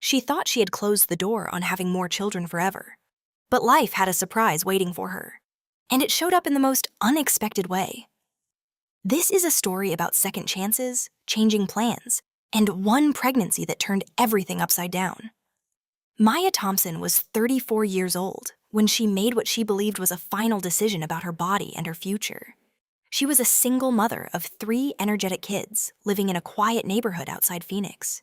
She thought she had closed the door on having more children forever. But life had a surprise waiting for her, and it showed up in the most unexpected way. This is a story about second chances, changing plans, and one pregnancy that turned everything upside down. Maya Thompson was 34 years old when she made what she believed was a final decision about her body and her future. She was a single mother of 3 energetic kids living in a quiet neighborhood outside Phoenix.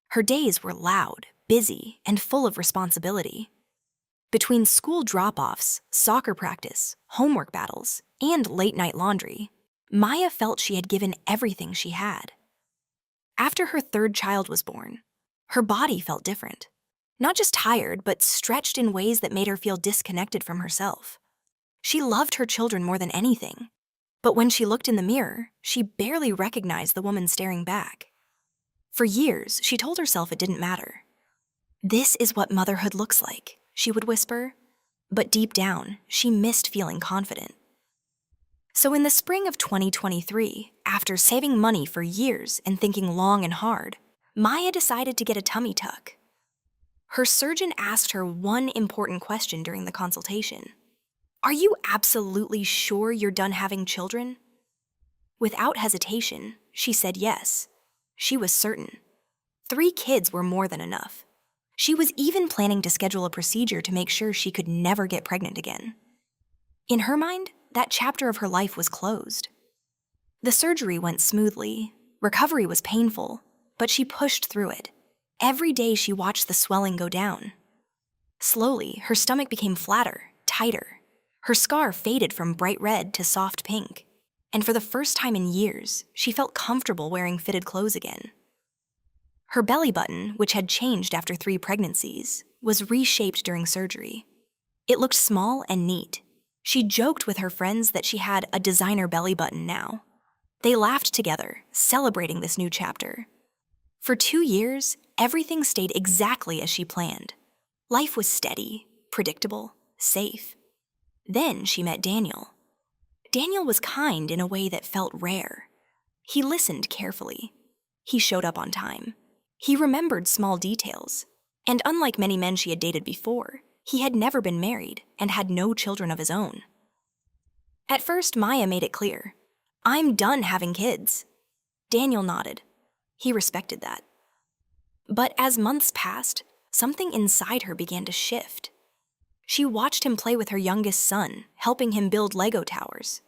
Her days were loud, busy, and full of responsibility. Between school drop-offs, soccer practice, homework battles, and late-night laundry, Maya felt she had given everything she had. After her 3rd child was born, her body felt different. Not just tired, but stretched in ways that made her feel disconnected from herself. She loved her children more than anything, but when she looked in the mirror, she barely recognized the woman staring back. For years, she told herself it didn't matter. "This is what motherhood looks like," she would whisper, but deep down, she missed feeling confident. So in the spring of 2023, after saving money for years and thinking long and hard, Maya decided to get a tummy tuck. Her surgeon asked her one important question during the consultation. "Are you absolutely sure you're done having children?" Without hesitation, she said yes. She was certain. 3 kids were more than enough. She was even planning to schedule a procedure to make sure she could never get pregnant again. In her mind, that chapter of her life was closed. The surgery went smoothly. Recovery was painful, but she pushed through it. Every day she watched the swelling go down. Slowly, her stomach became flatter, tighter. Her scar faded from bright red to soft pink. And for the first time in years, she felt comfortable wearing fitted clothes again. Her belly button, which had changed after 3 pregnancies, was reshaped during surgery. It looked small and neat. She joked with her friends that she had a designer belly button now. They laughed together, celebrating this new chapter. For 2 years, everything stayed exactly as she planned. Life was steady, predictable, safe. Then she met Daniel. Daniel was kind in a way that felt rare. He listened carefully. He showed up on time. He remembered small details. And unlike many men she had dated before, he had never been married and had no children of his own. At first, Maya made it clear, "I'm done having kids." Daniel nodded. He respected that. But as months passed, something inside her began to shift. She watched him play with her youngest son, helping him build Lego towers.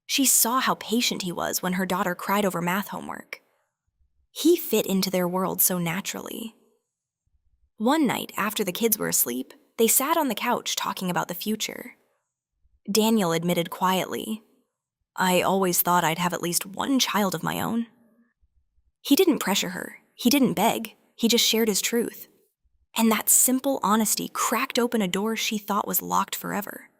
She saw how patient he was when her daughter cried over math homework. He fit into their world so naturally. One night, after the kids were asleep, they sat on the couch talking about the future. Daniel admitted quietly, "I always thought I'd have at least one child of my own." He didn't pressure her. He didn't beg. He just shared his truth. And that simple honesty cracked open a door she thought was locked forever.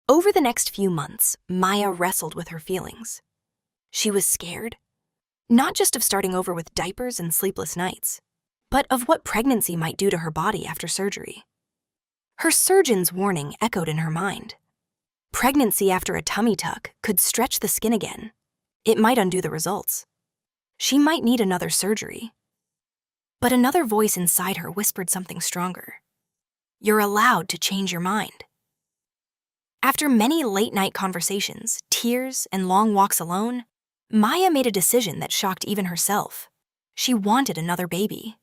Over the next few months, Maya wrestled with her feelings. She was scared, not just of starting over with diapers and sleepless nights, but of what pregnancy might do to her body after surgery. Her surgeon's warning echoed in her mind. Pregnancy after a tummy tuck could stretch the skin again. It might undo the results. She might need another surgery. But another voice inside her whispered something stronger. "You're allowed to change your mind." After many late-night conversations, tears, and long walks alone, Maya made a decision that shocked even herself. She wanted another baby.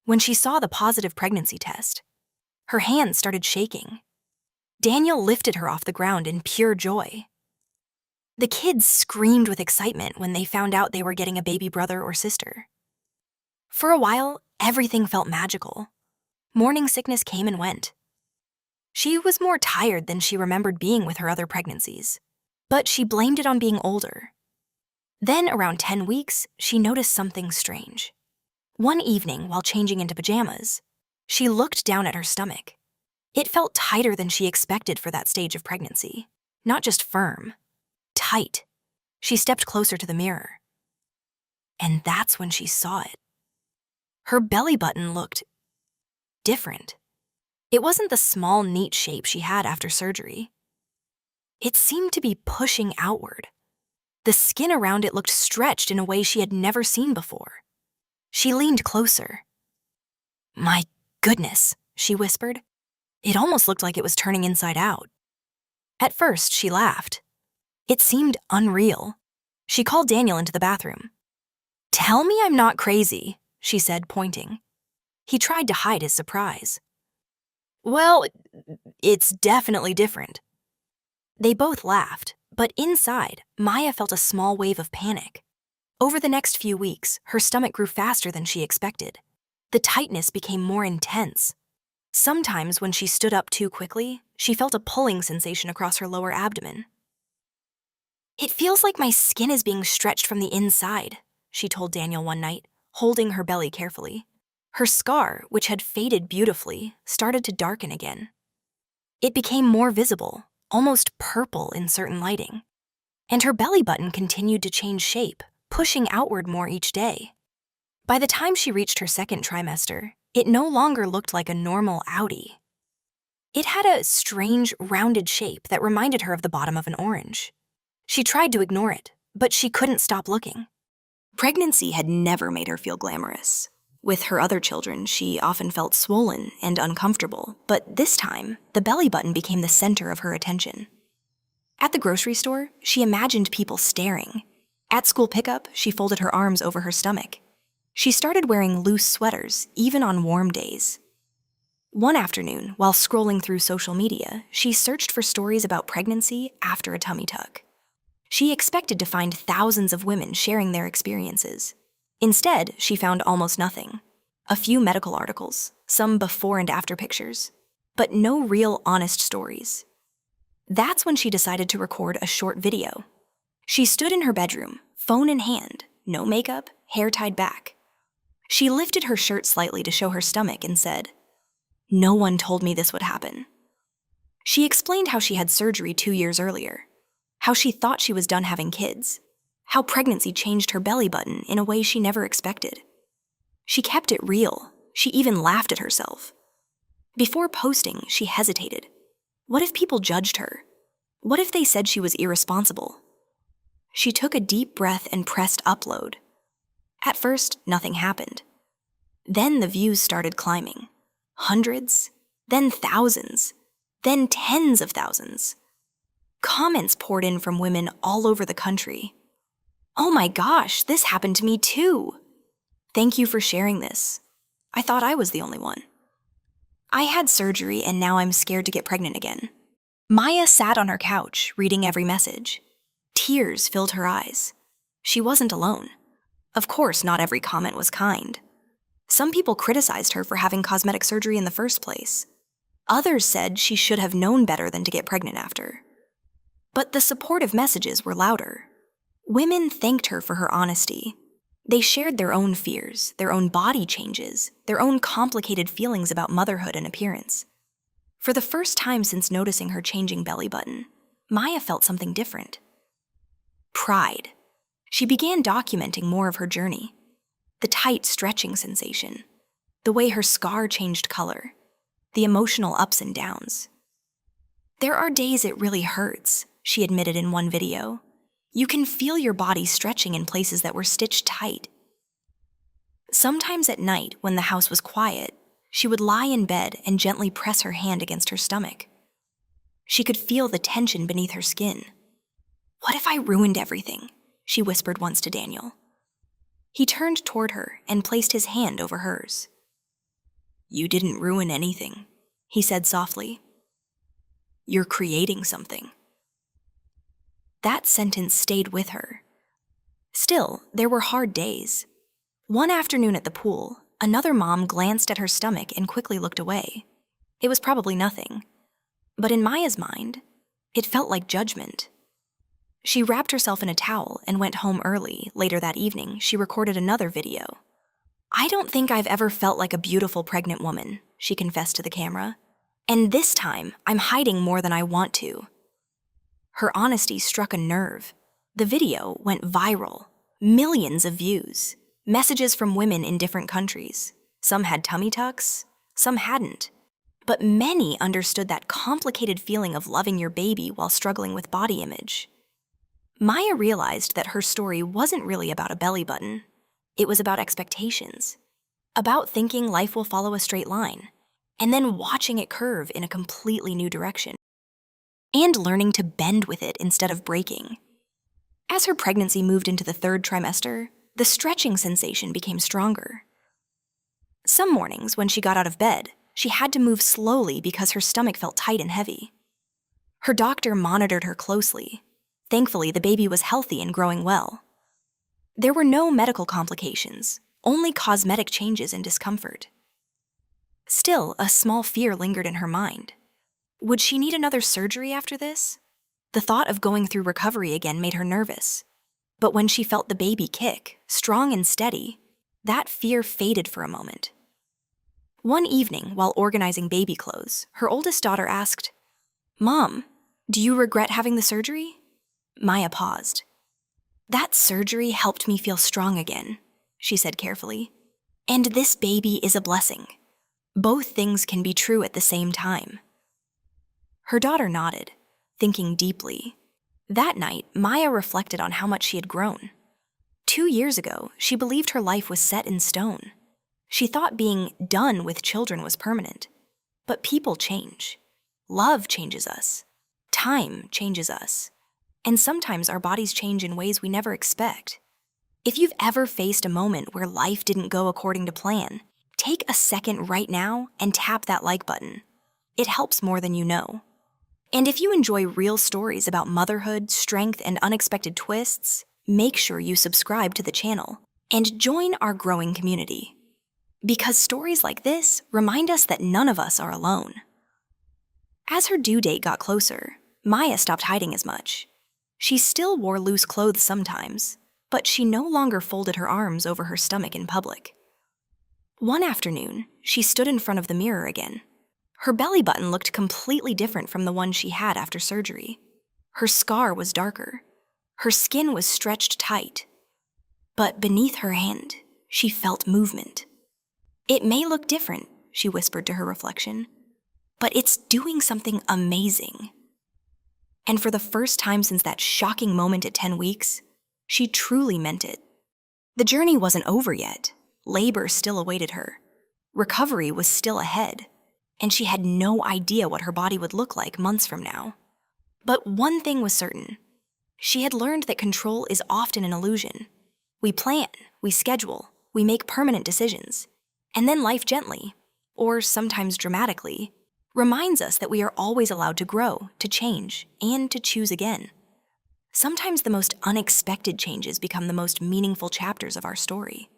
When she saw the positive pregnancy test, her hands started shaking. Daniel lifted her off the ground in pure joy. The kids screamed with excitement when they found out they were getting a baby brother or sister. For a while, everything felt magical. Morning sickness came and went. She was more tired than she remembered being with her other pregnancies, but she blamed it on being older. Then, around 10 weeks, she noticed something strange. One evening, while changing into pajamas, she looked down at her stomach. It felt tighter than she expected for that stage of pregnancy. Not just firm, tight. She stepped closer to the mirror. And that's when she saw it. Her belly button looked different. It wasn't the small, neat shape she had after surgery. It seemed to be pushing outward. The skin around it looked stretched in a way she had never seen before. She leaned closer. My goodness, she whispered. It almost looked like it was turning inside out. At first, she laughed. It seemed unreal. She called Daniel into the bathroom. "Tell me I'm not crazy," she said, pointing. He tried to hide his surprise. "Well, it's definitely different." They both laughed, but inside, Maya felt a small wave of panic. Over the next few weeks, her stomach grew faster than she expected. The tightness became more intense. Sometimes, when she stood up too quickly, she felt a pulling sensation across her lower abdomen. "It feels like my skin is being stretched from the inside," she told Daniel one night, holding her belly carefully. Her scar, which had faded beautifully, started to darken again. It became more visible, almost purple in certain lighting. And her belly button continued to change shape, pushing outward more each day. By the time she reached her second trimester, it no longer looked like a normal outie. It had a strange, rounded shape that reminded her of the bottom of an orange. She tried to ignore it, but she couldn't stop looking. Pregnancy had never made her feel glamorous. With her other children, she often felt swollen and uncomfortable, but this time, the belly button became the center of her attention. At the grocery store, she imagined people staring. At school pickup, she folded her arms over her stomach. She started wearing loose sweaters, even on warm days. One afternoon, while scrolling through social media, she searched for stories about pregnancy after a tummy tuck. She expected to find thousands of women sharing their experiences. Instead, she found almost nothing. A few medical articles, some before and after pictures, but no real honest stories. That's when she decided to record a short video. She stood in her bedroom, phone in hand, no makeup, hair tied back. She lifted her shirt slightly to show her stomach and said, "No one told me this would happen." She explained how she had surgery 2 years earlier, how she thought she was done having kids, how pregnancy changed her belly button in a way she never expected. She kept it real. She even laughed at herself. Before posting, she hesitated. What if people judged her? What if they said she was irresponsible? She took a deep breath and pressed upload. At first, nothing happened. Then the views started climbing. Hundreds, then thousands, then tens of thousands. Comments poured in from women all over the country. "Oh my gosh, this happened to me too. Thank you for sharing this. I thought I was the only one. I had surgery and now I'm scared to get pregnant again." Maya sat on her couch, reading every message. Tears filled her eyes. She wasn't alone. Of course, not every comment was kind. Some people criticized her for having cosmetic surgery in the first place. Others said she should have known better than to get pregnant after. But the supportive messages were louder. Women thanked her for her honesty. They shared their own fears, their own body changes, their own complicated feelings about motherhood and appearance. For the first time since noticing her changing belly button, Maya felt something different. Pride. She began documenting more of her journey. The tight stretching sensation, the way her scar changed color, the emotional ups and downs. "There are days it really hurts," she admitted in one video. "You can feel your body stretching in places that were stitched tight." Sometimes at night, when the house was quiet, she would lie in bed and gently press her hand against her stomach. She could feel the tension beneath her skin. "What if I ruined everything?" she whispered once to Daniel. He turned toward her and placed his hand over hers. "You didn't ruin anything," he said softly. "You're creating something." That sentence stayed with her. Still, there were hard days. One afternoon at the pool, another mom glanced at her stomach and quickly looked away. It was probably nothing. But in Maya's mind, it felt like judgment. She wrapped herself in a towel and went home early. Later that evening, she recorded another video. "I don't think I've ever felt like a beautiful pregnant woman," she confessed to the camera. "And this time, I'm hiding more than I want to." Her honesty struck a nerve. The video went viral. Millions of views. Messages from women in different countries. Some had tummy tucks, some hadn't. But many understood that complicated feeling of loving your baby while struggling with body image. Maya realized that her story wasn't really about a belly button. It was about expectations. about thinking life will follow a straight line, and then watching it curve in a completely new direction, and learning to bend with it instead of breaking. As her pregnancy moved into the third trimester, the stretching sensation became stronger. Some mornings, when she got out of bed, she had to move slowly because her stomach felt tight and heavy. Her doctor monitored her closely. Thankfully, the baby was healthy and growing well. There were no medical complications, only cosmetic changes and discomfort. Still, a small fear lingered in her mind. Would she need another surgery after this? The thought of going through recovery again made her nervous. But when she felt the baby kick, strong and steady, that fear faded for a moment. One evening, while organizing baby clothes, her oldest daughter asked, "Mom, do you regret having the surgery?" Maya paused. "That surgery helped me feel strong again," she said carefully. "And this baby is a blessing. Both things can be true at the same time." Her daughter nodded, thinking deeply. That night, Maya reflected on how much she had grown. 2 years ago, she believed her life was set in stone. She thought being done with children was permanent. But people change. Love changes us. Time changes us. And sometimes our bodies change in ways we never expect. If you've ever faced a moment where life didn't go according to plan, take a second right now and tap that like button. It helps more than you know. And if you enjoy real stories about motherhood, strength, and unexpected twists, make sure you subscribe to the channel and join our growing community. Because stories like this remind us that none of us are alone. As her due date got closer, Maya stopped hiding as much. She still wore loose clothes sometimes, but she no longer folded her arms over her stomach in public. One afternoon, she stood in front of the mirror again. Her belly button looked completely different from the one she had after surgery. Her scar was darker. Her skin was stretched tight. But beneath her hand, she felt movement. "It may look different," she whispered to her reflection, "but it's doing something amazing." And for the first time since that shocking moment at 10 weeks, she truly meant it. The journey wasn't over yet. Labor still awaited her. Recovery was still ahead, and she had no idea what her body would look like months from now. But one thing was certain. She had learned that control is often an illusion. We plan, we schedule, we make permanent decisions, and then life gently, or sometimes dramatically, reminds us that we are always allowed to grow, to change, and to choose again. Sometimes the most unexpected changes become the most meaningful chapters of our story.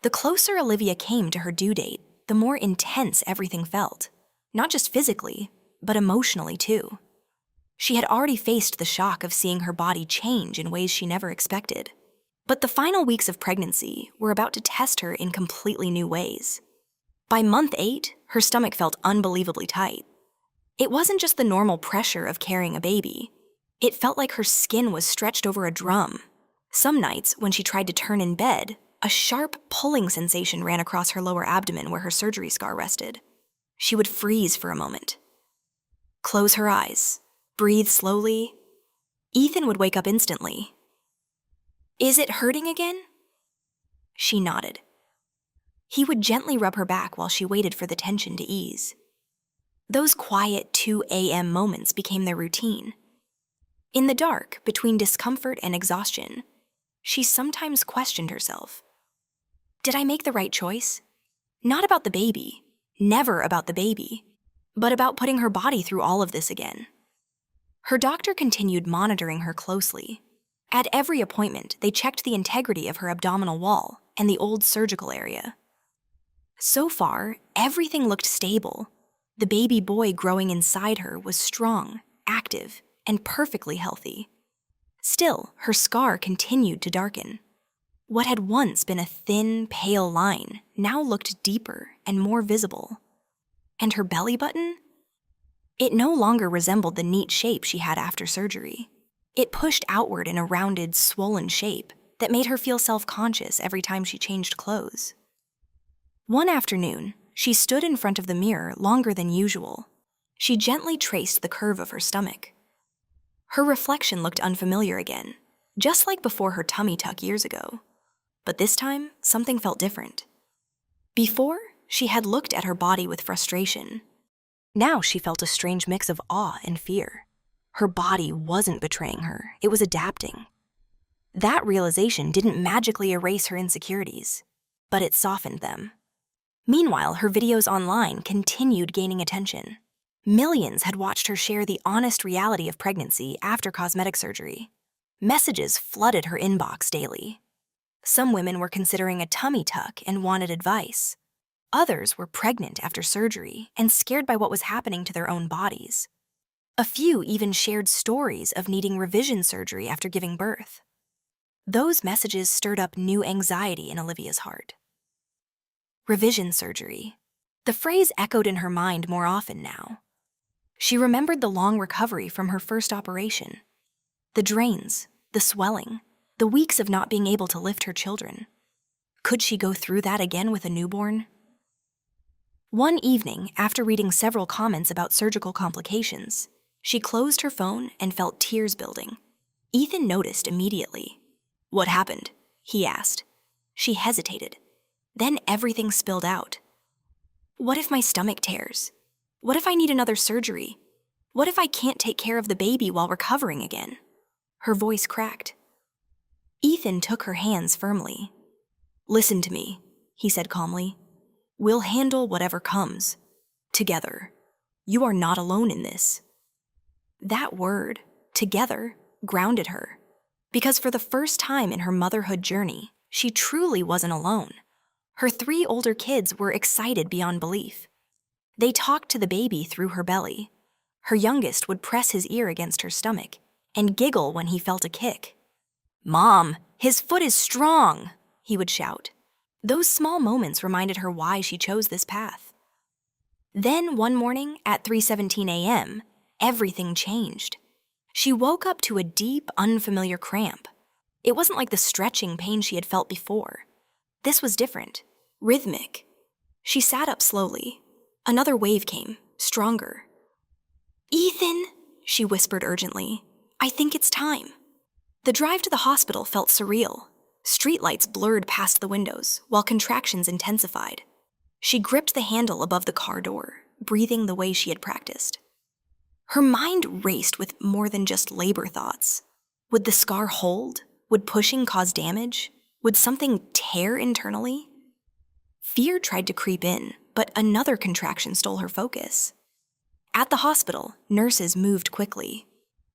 The closer Olivia came to her due date, the more intense everything felt, not just physically, but emotionally too. She had already faced the shock of seeing her body change in ways she never expected. But the final weeks of pregnancy were about to test her in completely new ways. By month 8, her stomach felt unbelievably tight. It wasn't just the normal pressure of carrying a baby. It felt like her skin was stretched over a drum. Some nights, when she tried to turn in bed, a sharp pulling sensation ran across her lower abdomen where her surgery scar rested. She would freeze for a moment. Close her eyes. Breathe slowly. Ethan would wake up instantly. "Is it hurting again?" She nodded. He would gently rub her back while she waited for the tension to ease. Those quiet 2 a.m. moments became their routine. In the dark, between discomfort and exhaustion, she sometimes questioned herself. Did I make the right choice? Not about the baby, never about the baby, but about putting her body through all of this again. Her doctor continued monitoring her closely. At every appointment, they checked the integrity of her abdominal wall and the old surgical area. So far, everything looked stable. The baby boy growing inside her was strong, active, and perfectly healthy. Still, her scar continued to darken. What had once been a thin, pale line now looked deeper and more visible. And her belly button? It no longer resembled the neat shape she had after surgery. It pushed outward in a rounded, swollen shape that made her feel self-conscious every time she changed clothes. One afternoon, she stood in front of the mirror longer than usual. She gently traced the curve of her stomach. Her reflection looked unfamiliar again, just like before her tummy tuck years ago. But this time, something felt different. Before, she had looked at her body with frustration. Now she felt a strange mix of awe and fear. Her body wasn't betraying her, it was adapting. That realization didn't magically erase her insecurities, but it softened them. Meanwhile, her videos online continued gaining attention. Millions had watched her share the honest reality of pregnancy after cosmetic surgery. Messages flooded her inbox daily. Some women were considering a tummy tuck and wanted advice. Others were pregnant after surgery and scared by what was happening to their own bodies. A few even shared stories of needing revision surgery after giving birth. Those messages stirred up new anxiety in Olivia's heart. Revision surgery. The phrase echoed in her mind more often now. She remembered the long recovery from her first operation. The drains, the swelling, the weeks of not being able to lift her children. Could she go through that again with a newborn? One evening, after reading several comments about surgical complications, she closed her phone and felt tears building. Ethan noticed immediately. "What happened?" he asked. She hesitated. Then everything spilled out. "What if my stomach tears? What if I need another surgery? What if I can't take care of the baby while recovering again?" Her voice cracked. Ethan took her hands firmly. "Listen to me," he said calmly. "We'll handle whatever comes. Together. You are not alone in this." That word, together, grounded her. Because for the first time in her motherhood journey, she truly wasn't alone. Her 3 older kids were excited beyond belief. They talked to the baby through her belly. Her youngest would press his ear against her stomach and giggle when he felt a kick. "Mom, his foot is strong," he would shout. Those small moments reminded her why she chose this path. Then one morning at 3:17 a.m., everything changed. She woke up to a deep, unfamiliar cramp. It wasn't like the stretching pain she had felt before. This was different, rhythmic. She sat up slowly. Another wave came, stronger. "Ethan," she whispered urgently, "I think it's time." The drive to the hospital felt surreal. Streetlights blurred past the windows, while contractions intensified. She gripped the handle above the car door, breathing the way she had practiced. Her mind raced with more than just labor thoughts. Would the scar hold? Would pushing cause damage? Would something tear internally? Fear tried to creep in, but another contraction stole her focus. At the hospital, nurses moved quickly.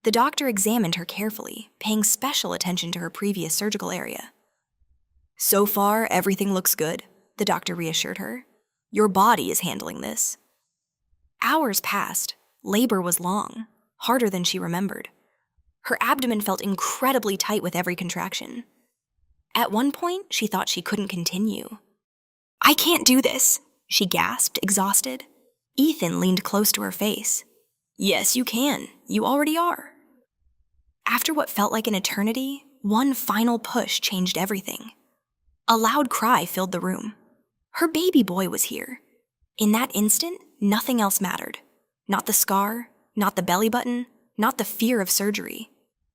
The doctor examined her carefully, paying special attention to her previous surgical area. "So far, everything looks good," the doctor reassured her. "Your body is handling this." Hours passed. Labor was long, harder than she remembered. Her abdomen felt incredibly tight with every contraction. At one point, she thought she couldn't continue. "I can't do this," she gasped, exhausted. Ethan leaned close to her face. "Yes, you can. You already are." After what felt like an eternity, one final push changed everything. A loud cry filled the room. Her baby boy was here. In that instant, nothing else mattered. Not the scar, not the belly button, not the fear of surgery.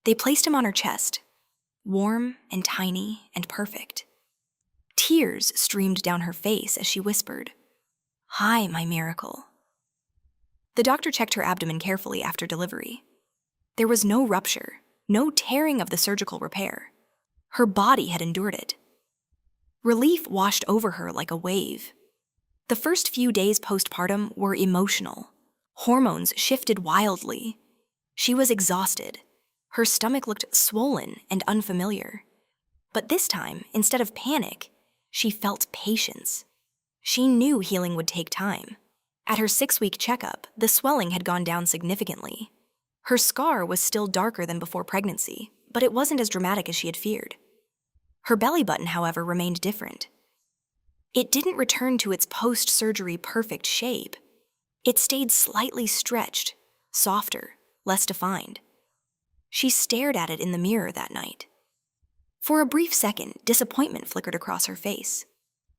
They placed him on her chest, warm and tiny and perfect. Tears streamed down her face as she whispered, "Hi, my miracle." The doctor checked her abdomen carefully after delivery. There was no rupture, no tearing of the surgical repair. Her body had endured it. Relief washed over her like a wave. The first few days postpartum were emotional. Hormones shifted wildly. She was exhausted. Her stomach looked swollen and unfamiliar. But this time, instead of panic, she felt patience. She knew healing would take time. At her 6-week checkup, the swelling had gone down significantly. Her scar was still darker than before pregnancy, but it wasn't as dramatic as she had feared. Her belly button, however, remained different. It didn't return to its post-surgery perfect shape. It stayed slightly stretched, softer, less defined. She stared at it in the mirror that night. For a brief second, disappointment flickered across her face.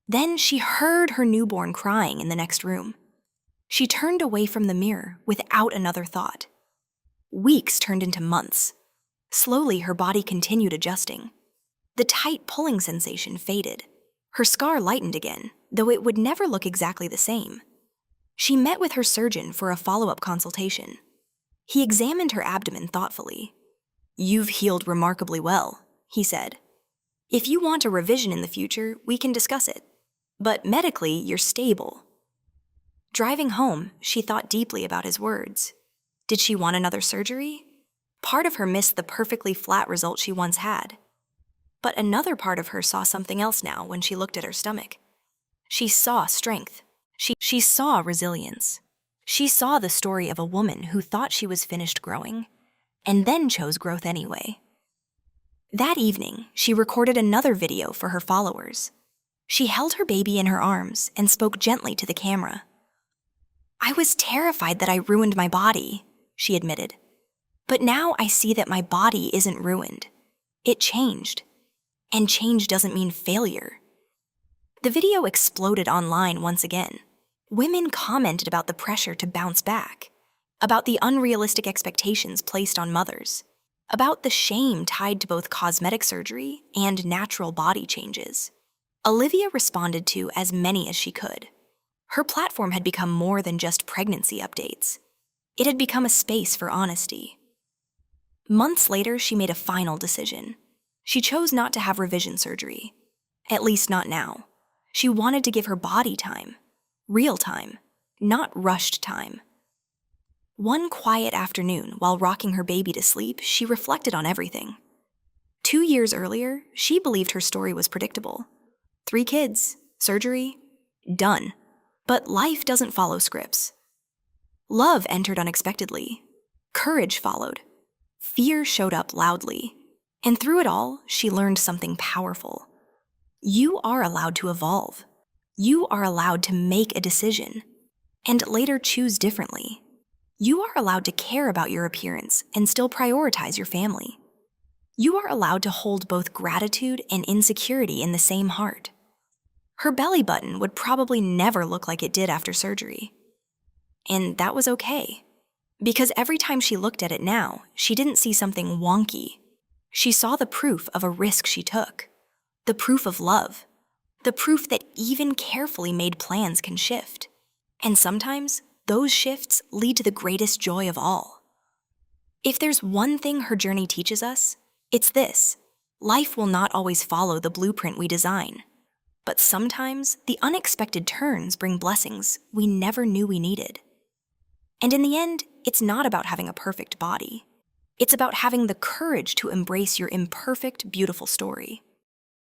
Then she heard her newborn crying in the next room. She turned away from the mirror without another thought. Weeks turned into months. Slowly, her body continued adjusting. The tight pulling sensation faded. Her scar lightened again, though it would never look exactly the same. She met with her surgeon for a follow-up consultation. He examined her abdomen thoughtfully. "You've healed remarkably well," he said. "If you want a revision in the future, we can discuss it. But medically, you're stable." Driving home, she thought deeply about his words. Did she want another surgery? Part of her missed the perfectly flat result she once had. But another part of her saw something else now when she looked at her stomach. She saw strength. She saw resilience. She saw the story of a woman who thought she was finished growing, and then chose growth anyway. That evening, she recorded another video for her followers. She held her baby in her arms and spoke gently to the camera. "I was terrified that I ruined my body," she admitted. "But now I see that my body isn't ruined. It changed. And change doesn't mean failure." The video exploded online once again. Women commented about the pressure to bounce back, about the unrealistic expectations placed on mothers, about the shame tied to both cosmetic surgery and natural body changes. Olivia responded to as many as she could. Her platform had become more than just pregnancy updates. It had become a space for honesty. Months later, she made a final decision. She chose not to have revision surgery. At least not now. She wanted to give her body time. Real time. Not rushed time. One quiet afternoon, while rocking her baby to sleep, she reflected on everything. 2 years earlier, she believed her story was predictable. 3 kids, surgery, done. But life doesn't follow scripts. Love entered unexpectedly. Courage followed. Fear showed up loudly. And through it all, she learned something powerful. You are allowed to evolve. You are allowed to make a decision, and later choose differently. You are allowed to care about your appearance and still prioritize your family. You are allowed to hold both gratitude and insecurity in the same heart. Her belly button would probably never look like it did after surgery. And that was okay. Because every time she looked at it now, she didn't see something wonky. She saw the proof of a risk she took. The proof of love. The proof that even carefully made plans can shift. And sometimes, those shifts lead to the greatest joy of all. If there's one thing her journey teaches us, it's this. Life will not always follow the blueprint we design. But sometimes, the unexpected turns bring blessings we never knew we needed. And in the end, it's not about having a perfect body. It's about having the courage to embrace your imperfect, beautiful story.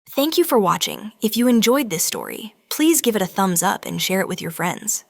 Thank you for watching. If you enjoyed this story, please give it a thumbs up and share it with your friends.